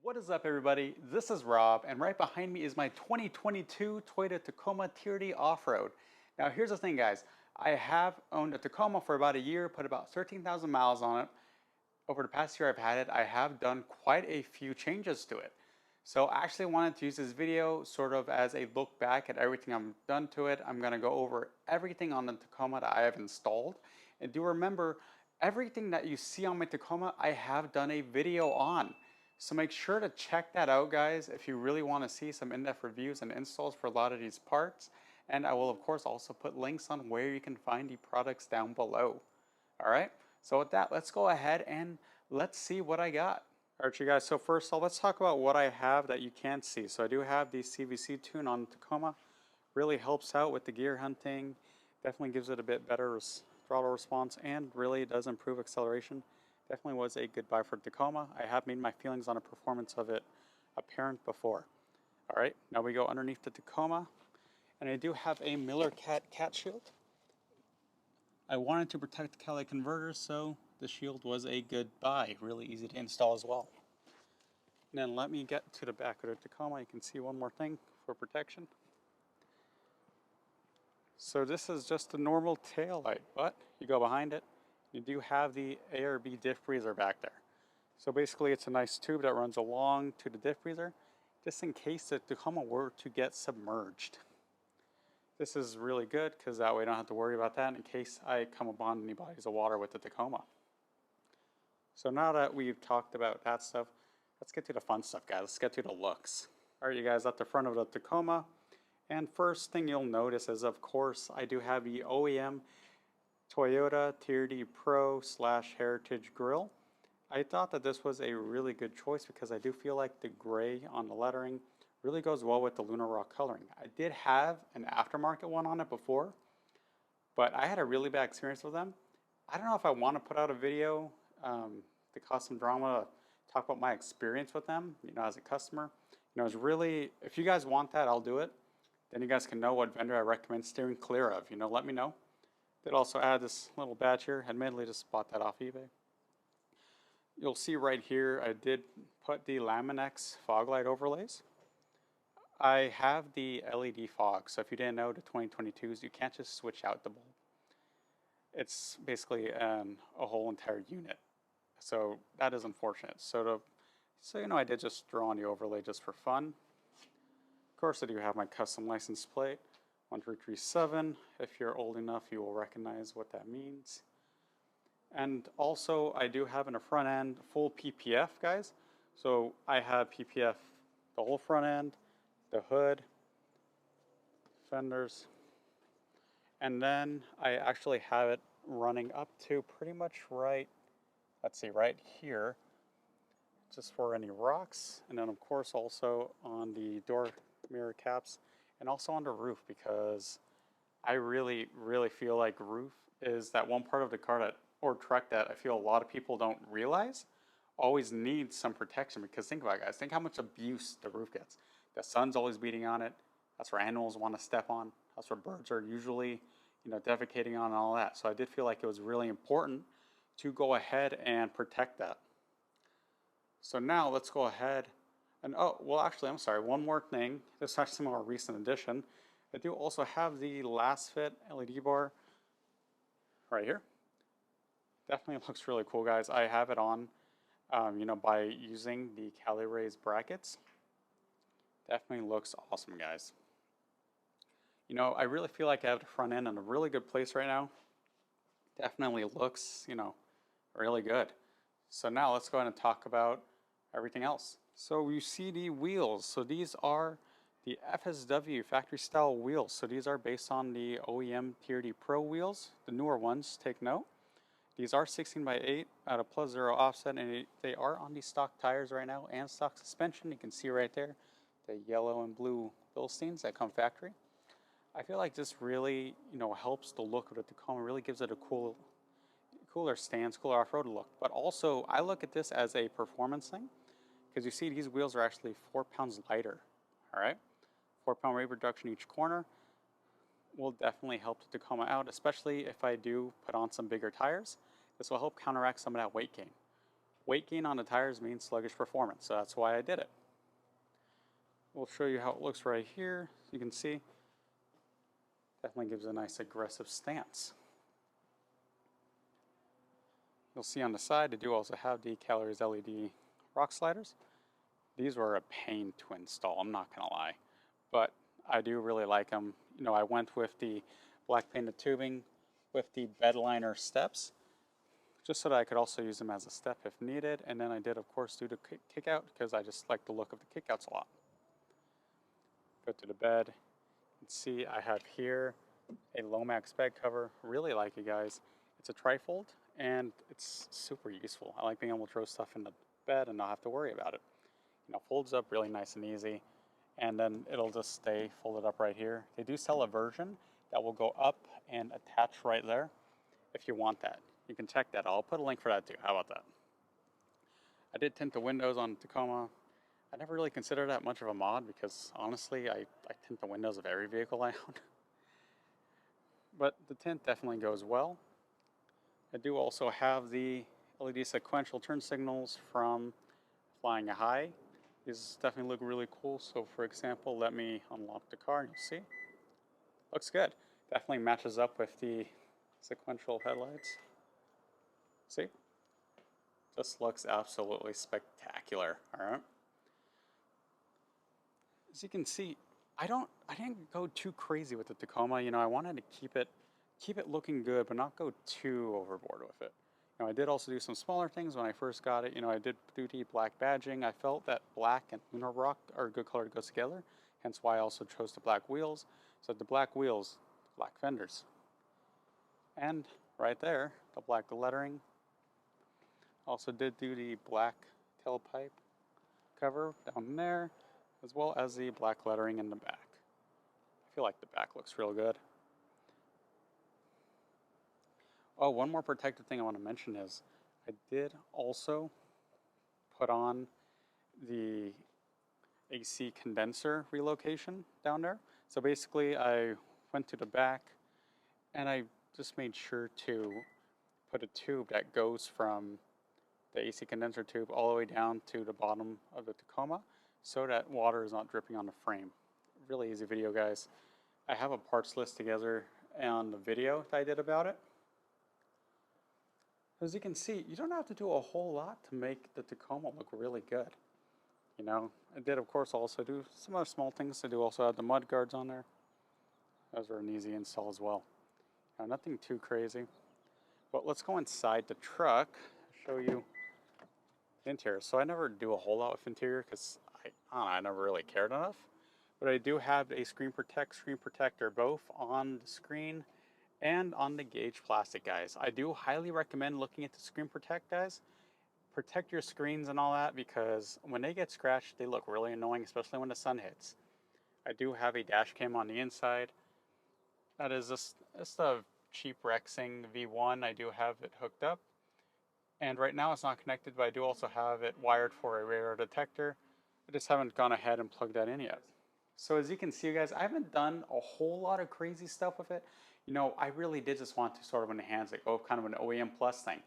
What is up, everybody? This is Rob, and right behind me is my 2022 Toyota Tacoma TRD Off-Road. Now, here's the thing, guys. I have owned a Tacoma for about a year, put about 13,000 miles on it. Over the past year I've had it, I have done quite a few changes to it. So I actually wanted to use this video sort of as a look back at everything I've done to it. I'm going to go over everything on the Tacoma that I have installed. And do remember, everything that you see on my Tacoma, I have done a video on. So make sure to check that out, guys, if you really want to see some in-depth reviews and installs for a lot of these parts. And I will, of course, also put links on where you can find the products down below. All right, so with that, let's go ahead and let's see what I got. All right, you guys, so first of all, let's talk about what I have that you can't see. So I do have the CVC tune on Tacoma. Really helps out with the gear hunting. Definitely gives it a bit better throttle response and really does improve acceleration. Definitely was a good buy for Tacoma. I have made my feelings on the performance of it apparent before. All right, now we go underneath the Tacoma, and I do have a Miller cat shield. I wanted to protect the catalytic converter, so the shield was a good buy. Really easy to install as well. And then let me get to the back of the Tacoma. You can see one more thing for protection. So this is just a normal tail light, but you go behind it, you do have the ARB diff freezer back there. So basically it's a nice tube that runs along to the diff freezer, just in case the Tacoma were to get submerged. This is really good because that way I don't have to worry about that in case I come upon any bodies of water with the Tacoma. So now that we've talked about that stuff, let's get to the fun stuff, guys. Let's get to the looks. All right, you guys, at the front of the Tacoma. And first thing you'll notice is, of course, I do have the OEM Toyota TRD Pro / Heritage Grille. I thought that this was a really good choice because I do feel like the gray on the lettering really goes well with the Lunar rock coloring. I did have an aftermarket one on it before, but I had a really bad experience with them. I don't know if I want to put out a video to cause some drama, talk about my experience with them, as a customer. It's really, if you guys want that, I'll do it. Then you guys can know what vendor I recommend steering clear of. Let me know. Did also add this little badge here. Admittedly, just bought that off eBay. You'll see right here, I did put the Laminex fog light overlays. I have the LED fog, so if you didn't know, the 2022s, you can't just switch out the bulb. It's basically a whole entire unit. So that is unfortunate. So I did just draw on the overlay just for fun. Of course, I do have my custom license plate, 1337. If you're old enough, you will recognize what that means. And also, I do have in the front end full PPF, guys. So I have PPF the whole front end, the hood, fenders, and then I actually have it running up to pretty much right here, just for any rocks, and then of course also on the door mirror caps, and also on the roof, because I really feel like roof is that one part of the car or truck that I feel a lot of people don't realize always needs some protection. Because think about it, guys, think how much abuse the roof gets. The sun's always beating on it. That's where animals want to step on. That's where birds are usually, defecating on and all that. So I did feel like it was really important to go ahead and protect that. So now let's go ahead and, I'm sorry, one more thing. This is actually a more recent addition. I do also have the last fit LED bar right here. Definitely looks really cool, guys. I have it on, by using the Cali Rays brackets. Definitely looks awesome, guys. I really feel like I have the front end in a really good place right now. Definitely looks, really good. So now let's go ahead and talk about everything else. So you see the wheels. So these are the FSW factory style wheels. So these are based on the OEM TRD Pro wheels, the newer ones, take note. These are 16x8 at a +0 offset, and they are on the stock tires right now and stock suspension. You can see right there the yellow and blue Philistines that come factory. I feel like this really, helps the look of the Tacoma. Really gives it a cooler stance, cooler off-road look. But also, I look at this as a performance thing, because you see these wheels are actually 4 pounds lighter. All right, 4-pound weight reduction each corner will definitely help the Tacoma out, especially if I do put on some bigger tires. This will help counteract some of that weight gain. Weight gain on the tires means sluggish performance, so that's why I did it. We'll show you how it looks right here. You can see, definitely gives a nice aggressive stance. You'll see on the side, they do also have the Calories LED rock sliders. These were a pain to install, I'm not gonna lie, but I do really like them. You know, I went with the black painted tubing with the bed liner steps, just so that I could also use them as a step if needed. And then I did, of course, do the kick out because I just like the look of the kickouts a lot. Go to the bed. You can see I have here a Lomax bed cover. Really like it, guys. It's a trifold and it's super useful. I like being able to throw stuff in the bed and not have to worry about it. You know, folds up really nice and easy, and then it'll just stay folded up right here. They do sell a version that will go up and attach right there if you want that. You can check that. I'll put a link for that too. How about that? I did tint the windows on Tacoma. I never really considered that much of a mod because honestly, I tint the windows of every vehicle I own. But the tint definitely goes well. I do also have the LED sequential turn signals from Flying High. These definitely look really cool. So for example, let me unlock the car and you'll see. Looks good. Definitely matches up with the sequential headlights. See? Just looks absolutely spectacular, all right? As you can see, I didn't go too crazy with the Tacoma. You know, I wanted to keep it looking good, but not go too overboard with it. You know, I did also do some smaller things when I first got it. You know, I did do the black badging. I felt that black and Lunar rock are a good color to go together, hence why I also chose the black wheels. So the black wheels, black fenders. And right there, the black lettering. Also did do the black tailpipe cover down there, as well as the black lettering in the back. I feel like the back looks real good. Oh, one more protective thing I want to mention is I did also put on the AC condenser relocation down there. So basically I went to the back and I just made sure to put a tube that goes from the AC condenser tube all the way down to the bottom of the Tacoma so that water is not dripping on the frame. Really easy video, guys. I have a parts list together on the video that I did about it. As you can see, you don't have to do a whole lot to make the Tacoma look really good. You know, I did of course also do some other small things. I do also have the mud guards on there. Those are an easy install as well. Now, nothing too crazy. But let's go inside the truck, show you the interior. So I never do a whole lot with interior because I never really cared enough. But I do have a screen protector both on the screen and on the gauge plastic, guys. I do highly recommend looking at the screen protect, guys. Protect your screens and all that because when they get scratched, they look really annoying, especially when the sun hits. I do have a dash cam on the inside. That is just a cheap Rexing V1. I do have it hooked up. And right now it's not connected, but I do also have it wired for a radar detector. I just haven't gone ahead and plugged that in yet. So as you can see, guys, I haven't done a whole lot of crazy stuff with it. You know, I really did just want to sort of enhance it, go kind of an OEM plus thing.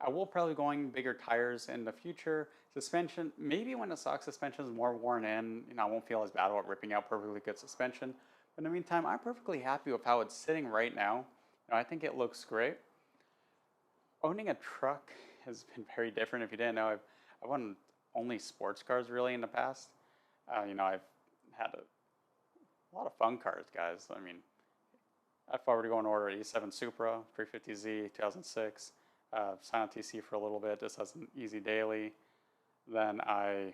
I will probably be going bigger tires in the future. Suspension, maybe when the stock suspension is more worn in, you know, I won't feel as bad about ripping out perfectly good suspension. But in the meantime, I'm perfectly happy with how it's sitting right now. You know, I think it looks great. Owning a truck has been very different. If you didn't know, I've owned only sports cars really in the past. You know, I've had a lot of fun cars, guys. I mean, if I were to go and order an E7 Supra, 350Z, 2006, signed on TC for a little bit, just as an easy daily. Then I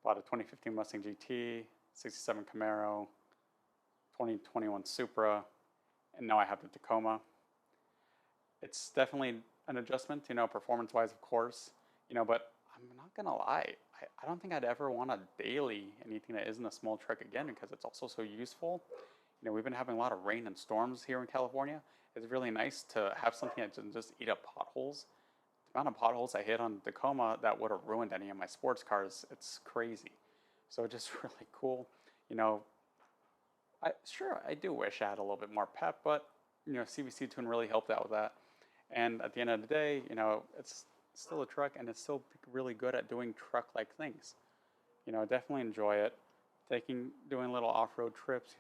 bought a 2015 Mustang GT, 67 Camaro, 2021 Supra, and now I have the Tacoma. It's definitely an adjustment, you know, performance-wise, of course, you know, but I'm not gonna lie, I don't think I'd ever want a daily anything that isn't a small truck again because it's also so useful. You know, we've been having a lot of rain and storms here in California. It's really nice to have something that doesn't just eat up potholes. The amount of potholes I hit on Tacoma that would have ruined any of my sports cars, it's crazy. So just really cool. You know, I do wish I had a little bit more pep, but you know, CVC Tune really helped out with that. And at the end of the day, you know, it's still a truck, and it's still really good at doing truck-like things. Definitely enjoy it. Doing little off-road trips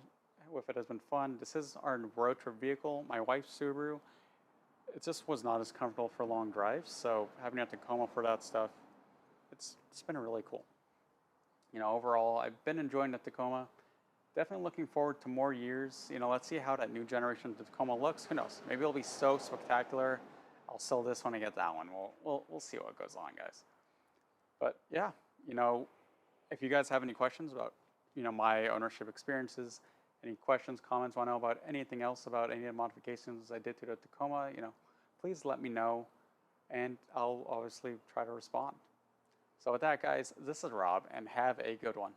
with it has been fun. This is our road trip vehicle. My wife's Subaru, it just was not as comfortable for long drives. So having a Tacoma for that stuff, it's been really cool. Overall, I've been enjoying the Tacoma. Definitely looking forward to more years. Let's see how that new generation of Tacoma looks. Who knows? Maybe it'll be so spectacular. I'll sell this when I get that one. We'll see what goes on, guys. But yeah, you know, if you guys have any questions about my ownership experiences, any questions, comments, want to know about anything else about any of the modifications I did to the Tacoma, please let me know, and I'll obviously try to respond. So with that, guys, this is Rob, and have a good one.